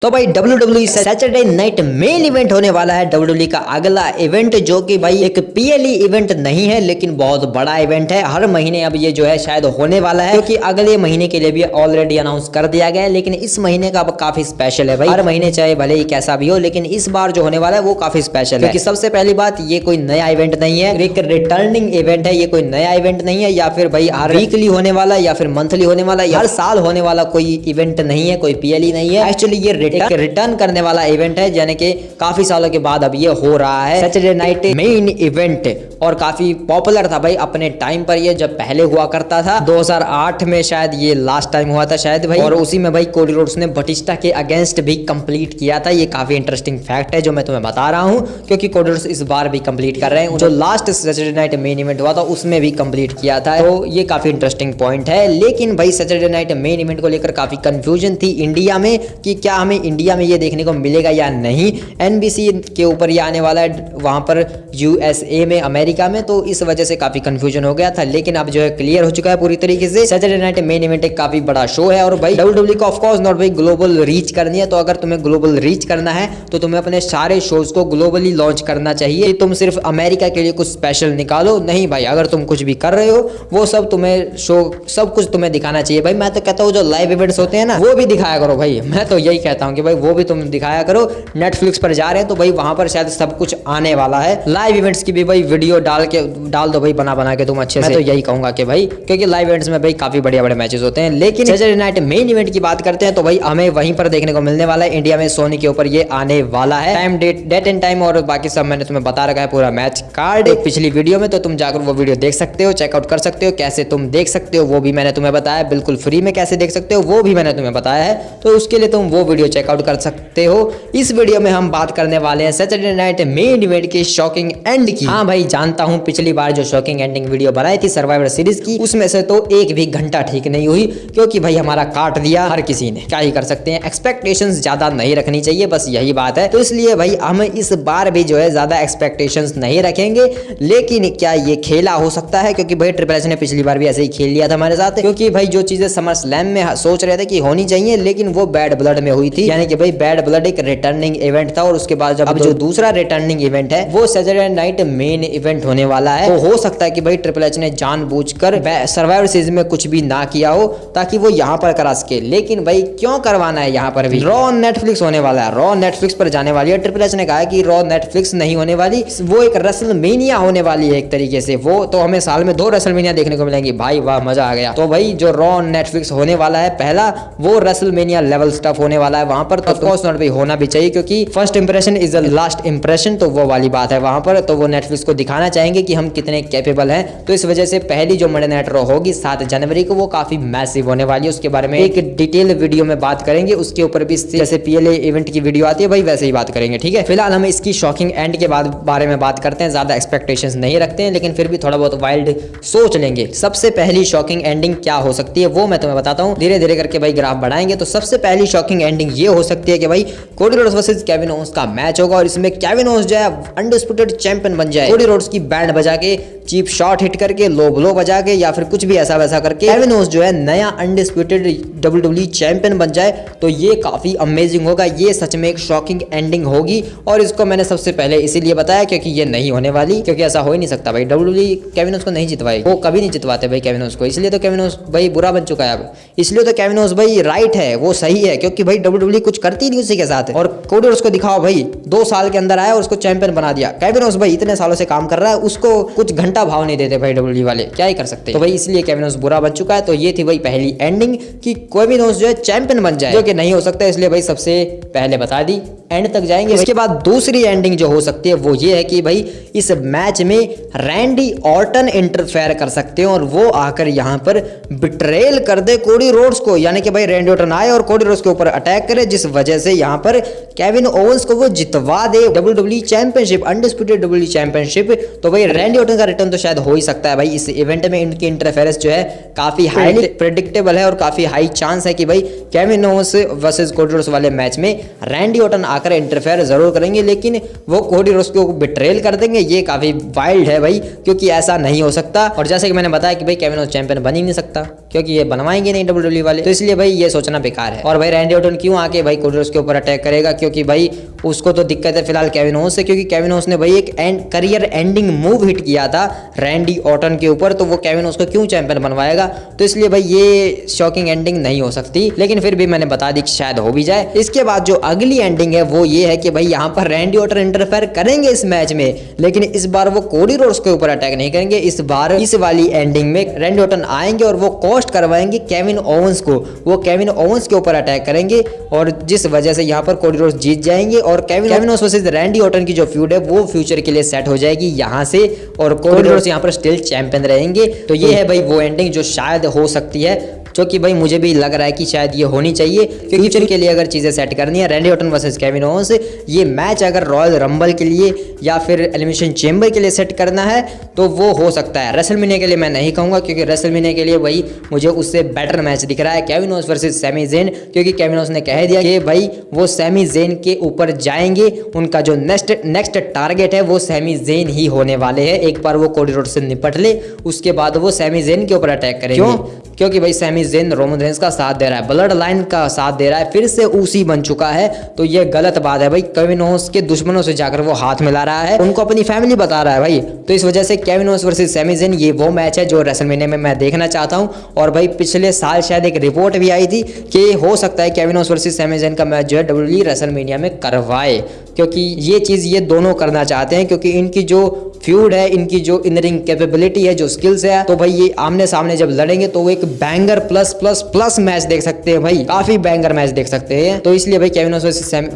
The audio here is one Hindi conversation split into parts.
तो भाई WWE Saturday night main event होने वाला है। WWE का अगला इवेंट जो कि भाई एक PLE इवेंट नहीं है लेकिन बहुत बड़ा इवेंट है। हर महीने अब ये जो है शायद होने वाला है क्योंकि अगले महीने के लिए भी ऑलरेडी अनाउंस कर दिया गया है, लेकिन इस महीने का अब काफी स्पेशल है भाई। हर महीने चाहे भले ही कैसा भी हो, लेकिन इस बार जो होने वाला है वो काफी स्पेशल है क्योंकि सबसे पहली बात ये कोई नया इवेंट नहीं है, एक रिटर्निंग इवेंट है। ये कोई नया इवेंट नहीं है या फिर भाई हर वीकली होने वाला या फिर मंथली होने वाला या हर साल होने वाला कोई इवेंट नहीं है, कोई PLE नहीं है। एक्चुअली ये रिटर्न करने वाला इवेंट है, यानी कि काफी सालों के बाद अब ये हो रहा है सैटरडे नाइट मेन इवेंट। और काफी पॉपुलर था भाई अपने टाइम पर, ये जब पहले हुआ करता था 2008 में शायद ये लास्ट टाइम हुआ था शायद भाई, और उसी में भाई कोडी रोड्स ने बटिस्टा के अगेंस्ट भी कंप्लीट किया था। ये काफी इंटरेस्टिंग फैक्ट है जो मैं तुम्हें बता रहा हूँ क्योंकि कोडी रोड्स इस बार भी कंप्लीट कर रहे हैं। जो last Saturday night main event हुआ था उसमें भी कंप्लीट किया था, तो ये काफी इंटरेस्टिंग पॉइंट है। लेकिन भाई सैटरडे नाइट मेन इवेंट को लेकर काफी कंफ्यूजन थी इंडिया में कि क्या हमें इंडिया में ये देखने को मिलेगा या नहीं। NBC के ऊपर ये आने वाला है, वहां पर USA में, अमेरिका में, तो इस वजह से काफी कंफ्यूजन हो गया था। लेकिन अब जो है क्लियर हो चुका है पूरी तरीके से। सैटरडे नाइट मेन इवेंट एक काफी बड़ा शो है और भाई WWE को ऑफ कोर्स नॉट भाई ग्लोबल रीच करनी है। तो अगर तुम्हें ग्लोबल रीच करना है तो तुम्हें अपने सारे शोज को ग्लोबली लॉन्च करना चाहिए। तुम सिर्फ अमेरिका के लिए कुछ स्पेशल निकालो नहीं भाई, अगर तुम कुछ भी कर रहे हो वो सब तुम्हें शो सब कुछ तुम्हें दिखाना चाहिए भाई। मैं तो कहता हूँ जो लाइव इवेंट्स होते हैं ना वो भी दिखाया करो भाई, मैं तो यही कहता हूँ कि भाई वो भी तुम दिखाया करो। नेटफ्लिक्स पर जा रहे हैं तो भाई वहां पर शायद सब कुछ आने वाला है। लाइव इवेंट्स की भी भाई वीडियो डाल दो भाई, बना के तुम अच्छे से। मैं तो यही कहूंगा कि भाई क्योंकि लाइव इवेंट्स में भाई काफी बढ़िया मैचेस होते हैं। लेकिन सैटरडे नाइट मेन इवेंट की बात करते हैं तो भाई हमें वहीं पर देखने को मिलने वाला है, इंडिया में सोनी के ऊपर ये आने वाला है। टाइम डेट एंड टाइम और बाकी सब मैंने तुम्हें बता रखा है, पूरा मैच कार्ड पिछली वीडियो में, तो तुम जाकर वो वीडियो देख सकते हो, चेकआउट कर सकते हो। कैसे तुम देख सकते हो वो भी मैंने तुम्हें बताया, बिल्कुल फ्री में कैसे देख सकते हो वो भी मैंने तुम्हें बताया है, तो उसके लिए तुम वो वीडियो चेकआउट कर सकते हो। इस वीडियो में हम बात करने वाले हैं सैटरडे नाइट मेन इवेंट की शॉकिंग एंड की। हाँ भाई जानता हूं पिछली बार जो शॉकिंग एंडिंग वीडियो बनाई थी सर्वाइवर सीरीज की उसमें से तो एक भी घंटा ठीक नहीं हुई क्योंकि भाई हमारा काट दिया हर किसी ने। क्या ही कर सकते हैं, एक्सपेक्टेशंस ज्यादा नहीं रखनी चाहिए, बस यही बात है। तो इसलिए भाई हम इस बार भी जो है ज्यादा एक्सपेक्टेशंस नहीं रखेंगे। लेकिन क्या ये खेला हो सकता है क्योंकि भाई ट्रिपल एच ने पिछली बार भी ऐसे ही खेल लिया था हमारे साथ, क्योंकि भाई जो चीजें समर स्लैम में सोच रहे थे कि होनी चाहिए लेकिन वो बैड ब्लड में हुई थी। यानी कि भाई बैड ब्लड एक रिटर्निंग इवेंट था और उसके बाद जब अब जो दूसरा रिटर्निंग इवेंट है वो सैटरडे नाइट मेन इवेंट होने वाला है। तो हो सकता है कि भाई ट्रिपल एच ने जानबूझकर सर्वाइवर सीरीज में कुछ भी ना किया हो ताकि वो यहाँ पर करा सके। लेकिन भाई क्यों करवाना है यहाँ पर भी? रॉ नेटफ्लिक्स होने वाला है, रॉ नेटफ्लिक्स पर जाने वाली है। ट्रिपल एच ने कहा है कि रॉ नेटफ्लिक्स नहीं होने वाली, वो एक रेसलमेनिया होने वाली है एक तरीके से। वो तो हमें साल में 2 रेसलमेनिया देखने को मिलेंगी भाई, वाह मजा आ गया। तो भाई जो रॉ नेटफ्लिक्स होने वाला है पहला वो रेसलमेनिया लेवल स्टफ होने वाला है वहां पर, तो ऑफ कोर्स नॉट भी होना भी चाहिए क्योंकि first impression is the last impression, तो वो वाली बात है वहां पर। तो वो नेटफ्लिक्स को दिखाना चाहेंगे कि हम कितने कैपेबल हैं। तो इस वजह से पहली जो मंडे नाइट रॉ होगी 7 जनवरी को वो काफी मैसिव होने वाली है। उसके बारे में एक डिटेल वीडियो में बात करेंगे, उसके ऊपर भी जैसे PLE इवेंट की वीडियो आती है भाई वैसे ही बात करेंगे, ठीक है। फिलहाल हम इसकी शॉकिंग एंड के बारे में बात करते हैं। ज्यादा एक्सपेक्टेशंस नहीं रखते हैं लेकिन फिर भी थोड़ा बहुत वाइल्ड सोच लेंगे। सबसे पहली शॉकिंग एंडिंग क्या हो सकती है वो मैं तुम्हें बताता हूँ, धीरे धीरे करके भाई ग्राफ बढ़ाएंगे। तो सबसे पहली शॉकिंग एंडिंग ये हो सकती है कि भाई Cody Rhodes versus Kevin Owens का मैच होगा और इसमें केविन ओवंस जो है अनडिस्प्यूटेड चैंपियन बन जाए। कोडी रोड्स की बैंड बजा के, चीप शॉट हिट करके, लो ब्लो बजा के या फिर कुछ भी ऐसा वैसा करके केविन ओवंस जो है नया अनडिस्प्यूटेड WWE चैंपियन बन जाए, तो ये काफी अमेजिंग होगा। ये सच में एक शॉकिंग एंडिंग होगी और इसको मैंने सबसे पहले इसीलिए बताया क्योंकि ये नहीं होने वाली, क्योंकि ऐसा हो ही नहीं सकता भाई। WWE केविन ओवंस को नहीं जितवाएगी, वो कभी नहीं जितवाते भाई केविन ओवंस को, इसलिए तो केविन ओवंस भाई बुरा बन चुका है अब। इसलिए तो केविन ओवंस भाई राइट है, वो सही है क्योंकि भाई WWE कुछ करती नहीं उसी के साथ। और कोडी रोड्स को दिखाओ भाई 2 साल के अंदर आया और उसको चैंपियन बना दिया। केविन ओवंस भाई इतने सालों से काम कर रहा है, उसको कुछ घंटा भाव नहीं देते भाई WWE वाले, क्या ही कर सकते। तो भाई इसलिए केविन ओवंस बुरा बन चुका है। तो ये थी भाई पहली एंडिंग कि केविन ओवंस जो है चैंपियन बन जाए, जो कि नहीं हो सकता, इसलिए भाई सबसे पहले बता दी। एंड तक जाएंगे। इसके बाद दूसरी एंडिंग जो हो सकती है वो ये है कि भाई इस मैच में रैंडी ऑर्टन इंटरफेयर कर सकते हैं और वो आकर यहाँ पर बिट्रेल कर दे कोडी रोड्स को। यानी कि भाई रैंडी ऑर्टन आए और कोडी रोड्स के ऊपर अटैक करे, जिस वजह से यहाँ पर केविन ओवंस को वो जितवा दे WWE championship, undisputed WWE championship. तो भाई रैंडी ऑर्टन का रिटर्न तो शायद हो ही सकता है भाई इस इवेंट में। इनकी इंटरफेरेंस जो है काफी हाईली प्रेडिक्टेबल है और काफी हाई चांस है कि भाई Kevin Owens versus Cody Rhodes वाले मैच में रैंडी ऑर्टन आकर इंटरफेयर जरूर करेंगे, लेकिन वो कोडी रोड्स को बिट्रेल कर देंगे। ये काफी वाइल्ड है भाई क्योंकि ऐसा नहीं हो सकता। और जैसे कि मैंने बताया कि भाई केविन ओवंस चैंपियन बन ही नहीं सकता। क्योंकि ये बनवाएंगे नहीं WWE वाले, तो इसलिए भाई ये सोचना बेकार है। और भाई रैंडी ऑर्टन क्यों आके भाई कोडी रोड्स के ऊपर अटैक करेगा, क्योंकि भाई उसको तो दिक्कत है फिलहाल केविन ओवेंस से, क्योंकि केविन ओवेंस ने भाई एक करियर एंडिंग मूव हिट किया था रैंडी ऑर्टन के ऊपर, तो वो केविन ओवेंस को क्यों चैंपियन बनवाएगा। तो इसलिए भाई ये शॉकिंग एंडिंग नहीं हो सकती, लेकिन फिर भी मैंने बता दी कि शायद हो भी जाए। इसके बाद जो अगली एंडिंग है वो ये है कि भाई यहाँ पर रैंडी ऑर्टन इंटरफेयर करेंगे इस मैच में, लेकिन इस बार वो कोडी रोड्स के ऊपर अटैक नहीं करेंगे। इस बार इस वाली एंडिंग में रैंडी ऑर्टन आएंगे और वो कॉस्ट करवाएंगे केविन ओवेंस को, वो केविन ओवेंस के ऊपर अटैक करेंगे और जिस वजह से यहाँ पर कोडी रोड्स जीत जाएंगे और Kevin Owens versus Randy Orton की जो फ्यूड है वो फ्यूचर के लिए सेट हो जाएगी यहाँ से, और कोडी रोड्स यहाँ पर स्टिल चैंपियन रहेंगे। तो ये है भाई वो एंडिंग जो शायद हो सकती है, जो कि भाई मुझे भी लग रहा है कि शायद ये होनी चाहिए, क्योंकि फ्यूचर के लिए अगर चीजें सेट करनी है Randy Orton versus Kevin Owens, ये मैच अगर रॉयल रंबल के लिए या फिर एलिमिनेशन चेंबर के लिए सेट करना है तो वो हो सकता है। रेसलमेनिया के लिए मैं नहीं कहूंगा, क्योंकि रेसलमेनिया के लिए भाई मुझे उससे बेटर मैच दिख रहा है Kevin Owens versus Sami Zayn, क्योंकि केविन ओवेंस ने कह दिया कि भाई वो सैमी ज़ेन के ऊपर जाएंगे, उनका जो नेक्स्ट टारगेट है वो सैमी ज़ेन ही होने वाले हैं। एक बार वो कोडी रोड्स से निपट ले उसके बाद वो सैमी ज़ेन के ऊपर अटैक करेंगे। क्योंकि भाई सैमी ज़ेन रोमन रेंस का साथ दे रहा है, ब्लड लाइन का साथ दे रहा है, फिर से उसी बन चुका है, तो ये गलत बात है भाई। केविन ओवेंस के दुश्मनों से जाकर वो हाथ मिला रहा है, उनको अपनी फैमिली बता रहा है भाई। तो इस वजह से Kevin Owens versus Sami Zayn ये वो मैच है जो रेसलमेनिया में मैं देखना चाहता हूँ। और भाई पिछले साल शायद एक रिपोर्ट भी आई थी कि हो सकता है Kevin Owens versus Sami Zayn का मैच जो है WWE रेसलमेनिया में करवाए, क्योंकि ये चीज़ ये दोनों करना चाहते हैं, क्योंकि इनकी जो फ्यूड है, इनकी जो इन रिंग कैपेबिलिटी है, जो स्किल्स है, तो भाई ये आमने सामने जब लड़ेंगे तो वो एक banger plus plus plus match देख सकते हैं भाई, काफी बैंगर मैच देख सकते हैं। तो इसलिए भाई Kevin Owens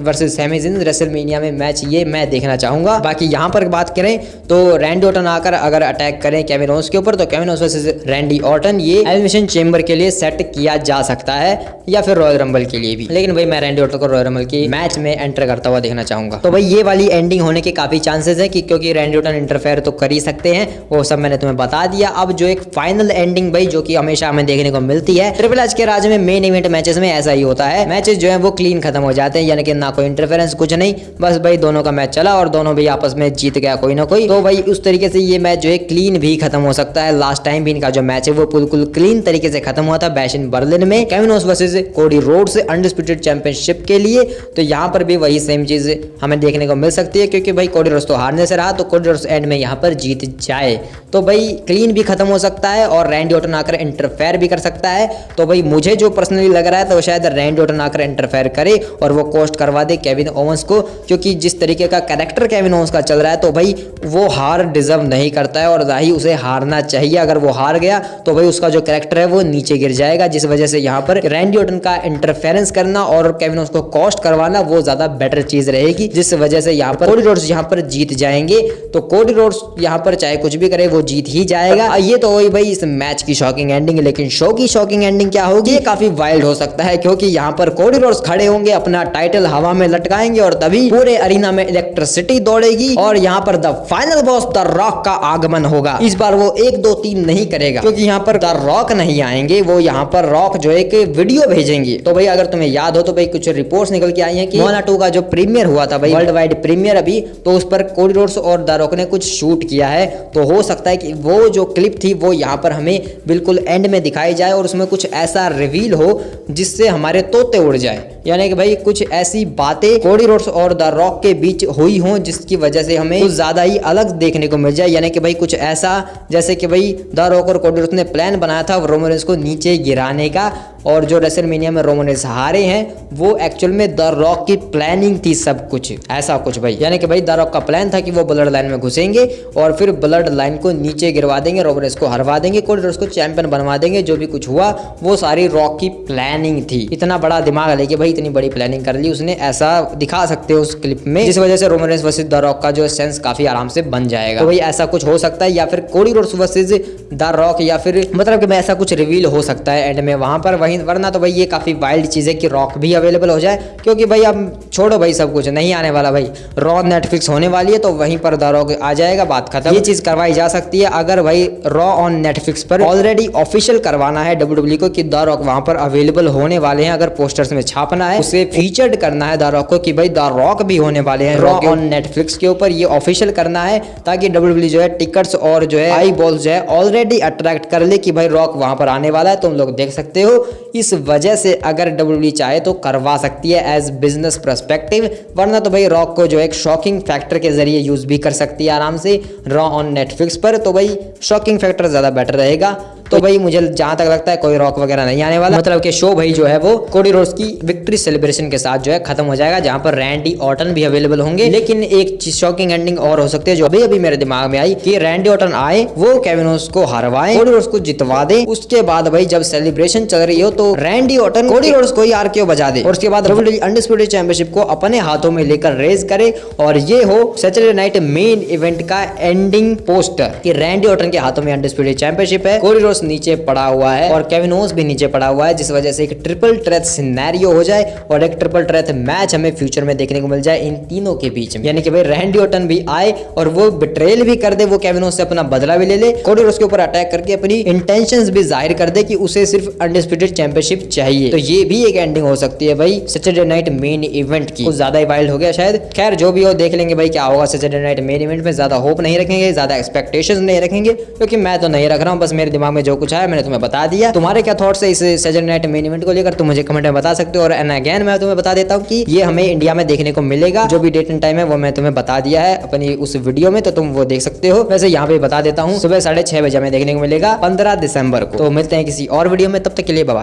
versus Sami Zayn WrestleMania में मैच ये मैं देखना चाहूंगा। बाकी यहाँ पर बात करें तो रैंडी ऑर्टन आकर अगर अटैक करें केविन ओवेंस के ऊपर, तो Kevin Owens versus Randy Orton ये एलिमिनेशन चेंबर के लिए सेट किया जा सकता है, या फिर रॉयल रंबल के लिए भी, लेकिन भाई मैं रैंडी ऑर्टन को रॉयल रंबल की मैच में एंटर करता हुआ देखना चाहूंगा। तो भाई ये वाली एंडिंग होने के काफी चांसेस है, क्योंकि रैंडी ऑर्टन इंटरफेयर तो कर ही सकते हैं, वो सब मैंने तुम्हें बता दिया। अब जो एक फाइनल एंडिंग भाई जो कि हमेशा हमें देखने को मिलती है ट्रिपल एच के राज में मेन इवेंट मैचेस में, ऐसा ही होता है, मैचेस जो है वो क्लीन खत्म हो जाते हैं, यानी कि ना कोई इंटरफेरेंस कुछ नहीं, बस भाई दोनों का मैच चला और दोनों भी आपस में जीत गया कोई ना कोई। तो भाई उस तरीके से ये मैच जो है क्लीन भी खत्म हो सकता है। लास्ट टाइम भी इनका जो मैच है वो बिल्कुल क्लीन तरीके से खत्म हुआ था बैश इन बर्लिन में, Kevin Owens versus Cody roads undisputed championship के लिए। तो यहाँ पर भी वही सेम चीज हमें देखने को मिल सकती है, क्योंकि भाई कोडी रोड्स तो हारने से रहा, तो कोडी रोड्स एंड में यहाँ पर जीत जाए तो भाई क्लीन भी खत्म हो सकता है और रैंडी ऑर्टन आकर इंटरफेयर भी कर सकता है। तो भाई मुझे जो पर्सनली लग रहा है तो शायद रैंडी ऑर्टन आकर इंटरफेयर करे और वो कॉस्ट करवा दे केविन ओवेंस को, क्योंकि जिस तरीके का कैरेक्टर केविन ओवेंस का चल रहा है तो भाई वो हार डिजर्व नहीं करता है, और ना ही उसे हारना चाहिए। अगर वो हार गया तो भाई उसका जो कैरेक्टर है वो नीचे गिर जाएगा, जिस वजह से यहाँ पर रैंडी ऑर्टन का इंटरफेरेंस करना और केविन ओवेंस को कॉस्ट करवाना वो ज्यादा बेटर चीज रहेगी, जिस वजह से यहाँ पर कोडी रोड्स यहाँ पर जीत जाएंगे। तो कोडी रोड्स यहाँ पर चाहे कुछ भी करे वो जीत ही जाएगा। ये तो हुई भाई इस मैच की शॉकिंग एंडिंग, लेकिन शो की शॉकिंग एंडिंग क्या होगी, ये काफी वाइल्ड हो सकता है, क्योंकि यहाँ पर कोडी रोड्स खड़े होंगे, अपना टाइटल हवा में लटकाएंगे और तभी पूरे अरीना में इलेक्ट्रिसिटी दौड़ेगी और यहाँ पर the final boss the rock का आगमन होगा। इस बार वो 1 2 3 नहीं करेगा, क्योंकि यहाँ पर द रॉक नहीं आएंगे, वो यहाँ पर रॉक जो एक वीडियो भेजेंगे। तो भाई अगर तुम्हें याद हो तो भाई कुछ रिपोर्ट्स निकल के आई है कि मोना 2 का जो प्रीमियर हुआ था भाई, वर्ल्ड वाइड प्रीमियर अभी, तो उस पर कोडी रोड्स और द रॉक ने कुछ शूट किया है। तो हो सकता है कि वो जो क्लिप थी वो यहाँ पर हमें बिल्कुल एंड में दिखाई जाए और उसमें कुछ ऐसा रिवील हो जिससे हमारे तोते उड़ जाए, यानी कि भाई कुछ ऐसी बातें कोडी रोड्स और द रॉक के बीच हुई हों जिसकी वजह से हमें कुछ ज्यादा ही अलग देखने को मिल जाए, यानी कि भाई कुछ ऐसा जैसे कि भाई द रॉक और कोडी रोड्स ने प्लान बनाया था रोमन रेंस को नीचे गिराने का, और जो रेसलमेनिया में रोमन रेंस हारे हैं वो एक्चुअल में द रॉक की प्लानिंग थी, सब कुछ ऐसा कुछ भाई, यानी कि भाई द रॉक का प्लान था कि वो ब्लड लाइन में घुसेंगे और फिर ब्लड लाइन को नीचे गिरवा देंगे, रोमन रेंस को हरवा देंगे, कोडी रोड्स को चैंपियन बनवा देंगे। जो भी कुछ हुआ वो सारी रॉक की प्लानिंग थी। इतना बड़ा दिमाग लेके भाई इतनी बड़ी प्लानिंग कर ली उसने, ऐसा दिखा सकते हो उस क्लिप में, जिस वजह से Roman Reigns versus the rock का जो सेंस काफी आराम से बन जाएगा। तो भाई ऐसा कुछ हो सकता है, या फिर कोडी रोड्स वर्सेस द रॉक, या फिर मतलब कि ऐसा कुछ रिवील हो सकता है एंड में वहां पर। वहीं वहीं, वरना तो भाई ये काफी वाइल्ड चीज है कि रॉक भी अवेलेबल हो जाए, क्योंकि भाई अब छोड़ो भाई, सब कुछ नहीं आने वाला भाई, रॉ नेटफ्लिक्स होने वाली है तो वहीं पर द रॉक आ जाएगा, बात खत्म। ये चीज करवाई जा सकती है अगर भाई रॉ ऑन नेटफ्लिक्स पर ऑलरेडी ऑफिशियल करवाना है WWE को कि द रॉक वहां पर अवेलेबल होने वाले हैं, अगर पोस्टर्स में छापना है, उसे फीचर्ड करना है द रॉक को कि भाई द रॉक भी होने वाले हैं रॉ ऑन नेटफ्लिक्स के ऊपर, ये ऑफिशियल करना है ताकि WWE जो है टिकट्स और जो है आई बॉल्स जो है ऑलरेडी अट्रैक्ट कर ले कि भाई रॉक वहां पर आने वाला है, तुम लोग देख सकते हो। इस वजह से अगर WWE चाहे तो करवा सकती है एज बिजनेस पर्सपेक्टिव, वरना तो भाई रॉक को जो एक शॉकिंग फैक्टर के जरिए यूज भी कर सकती है आराम से रॉ ऑन नेटफ्लिक्स पर, तो भाई शॉकिंग फैक्टर ज्यादा बेटर रहेगा। तो भाई मुझे जहां तक लगता है कोई रॉक वगैरह नहीं आने वाला, मतलब कि शो भाई जो है वो कोडी रोड्स की विक्ट्री सेलिब्रेशन के साथ जो है खत्म हो जाएगा, जहां पर रैंडी ऑर्टन भी अवेलेबल होंगे। लेकिन एक शॉकिंग एंडिंग और हो सकती है जो अभी मेरे दिमाग में आई कि रैंडी ऑर्टन आए, वो केविन ओस को हरवाएं, कोडी रोड्स को जितवा दे, उसके बाद भाई जब सेलिब्रेशन चल रही हो तो रैंडी ऑर्टन कोडी रोड्स को ही आरकेओ बजा दे, और उसके बाद WWE अनडिस्प्यूटेड चैंपियनशिप को अपने हाथों में लेकर रेज करे, और ये हो सैटरडे नाइट मेन इवेंट का एंडिंग पोस्टर कि रैंडी ऑर्टन के हाथों में अनडिस्प्यूटेड चैंपियनशिप है, कोडी रोड्स नीचे पड़ा हुआ है और केविन ओस भी नीचे पड़ा हुआ है, जिस वजह से एक ट्रिपल थ्रेट सिनेरियो हो जाए और एक ट्रिपल थ्रेट मैच हमें फ्यूचर में देखने को मिल जाए इन तीनों के बीच में। यानी कि भाई रैंडी ऑर्टन भी आए और वो बिट्रेल भी कर दे, वो केविन ओस से अपना बदला भी ले ले, कोडी रोड्स के ऊपर अटैक करके अपनी इंटेंशंस भी जाहिर कर दे कि उसे सिर्फ अनडिस्प्यूटेड चैंपियनशिप चाहिए। तो ये भी एक एंडिंग हो सकती है भाई सैटरडे नाइट मेन इवेंट की। कुछ ज्यादा ही वाइल्ड हो गया शायद, खैर जो भी हो देख लेंगे भाई क्या होगा सैटरडे नाइट मेन इवेंट में। ज्यादा होप नहीं रखेंगे, ज्यादा एक्सपेक्टेशंस नहीं रखेंगे, क्योंकि मैं तो नहीं रख रहा हूँ, बस मेरे दिमाग में जो कुछ आया मैंने तुम्हें बता दिया। तुम्हारे क्या थॉट्स है इस सैटरडे नाइट मेन इवेंट को लेकर, तुम मुझे कमेंट में बता सकते हो। और अगेन मैं तुम्हें बता देता हूँ कि ये हमें इंडिया में देखने को मिलेगा, जो भी डेट एंड टाइम है वो मैं तुम्हें बता दिया है अपनी उस वीडियो में, तो तुम वो देख सकते हो। वैसे यहाँ पे बता देता हूँ सुबह 6:30 बजे हमें देखने को मिलेगा 15 दिसंबर को। तो मिलते हैं किसी और वीडियो में, तब तक के लिए बाय।